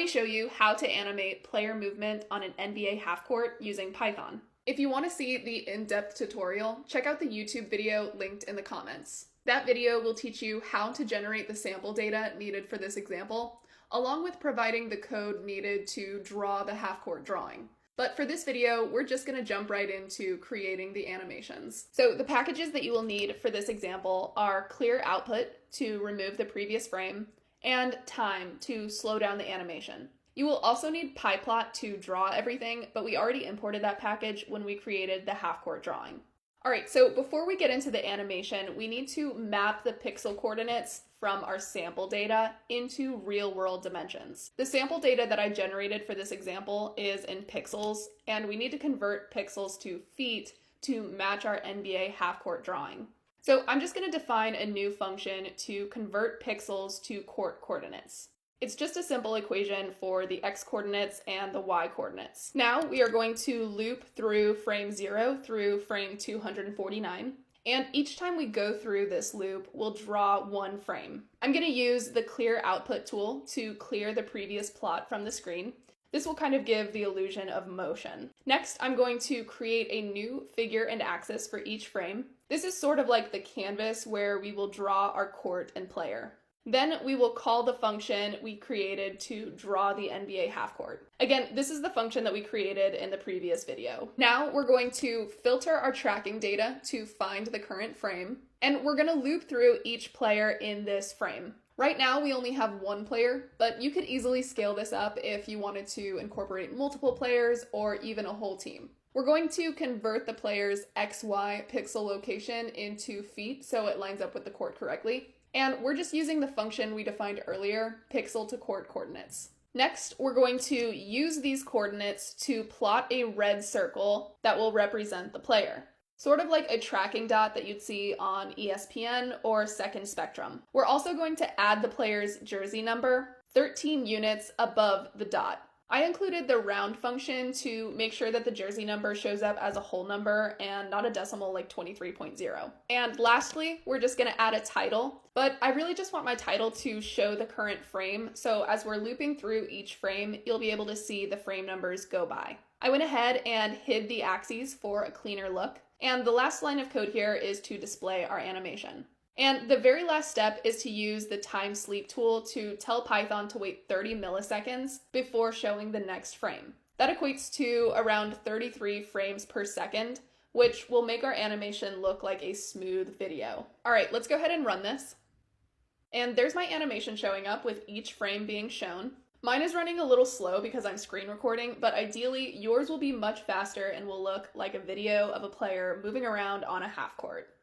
Let me show you how to animate player movement on an NBA half-court using Python. If you want to see the in-depth tutorial, check out the YouTube video linked in the comments. That video will teach you how to generate the sample data needed for this example, along with providing the code needed to draw the half-court drawing. But for this video, we're just going to jump right into creating the animations. So the packages that you will need for this example are clear output to remove the previous frame, and time to slow down the animation. You will also need pyplot to draw everything, but we already imported that package when we created the half-court drawing. Alright, so before we get into the animation, we need to map the pixel coordinates from our sample data into real-world dimensions. The sample data that I generated for this example is in pixels, and we need to convert pixels to feet to match our NBA half-court drawing. So I'm just going to define a new function to convert pixels to court coordinates. It's just a simple equation for the x coordinates and the y coordinates. Now we are going to loop through frame 0 through frame 249. And each time we go through this loop, we'll draw one frame. I'm going to use the clear output tool to clear the previous plot from the screen. This will kind of give the illusion of motion. Next, I'm going to create a new figure and axis for each frame. This is sort of like the canvas where we will draw our court and player. Then we will call the function we created to draw the NBA half-court. Again, this is the function that we created in the previous video. Now we're going to filter our tracking data to find the current frame, and we're going to loop through each player in this frame. Right now we only have one player, but you could easily scale this up if you wanted to incorporate multiple players or even a whole team. We're going to convert the player's XY pixel location into feet so it lines up with the court correctly. And we're just using the function we defined earlier, pixel to court coordinates. Next, we're going to use these coordinates to plot a red circle that will represent the player. Sort of like a tracking dot that you'd see on ESPN or Second Spectrum. We're also going to add the player's jersey number 13 units above the dot. I included the round function to make sure that the jersey number shows up as a whole number and not a decimal like 23.0. And lastly, we're just going to add a title, but I really just want my title to show the current frame, so as we're looping through each frame, you'll be able to see the frame numbers go by. I went ahead and hid the axes for a cleaner look, and the last line of code here is to display our animation. And the very last step is to use the time sleep tool to tell Python to wait 30 milliseconds before showing the next frame. That equates to around 33 frames per second, which will make our animation look like a smooth video. All right, let's go ahead and run this. And there's my animation showing up with each frame being shown. Mine is running a little slow because I'm screen recording, but ideally yours will be much faster and will look like a video of a player moving around on a half court.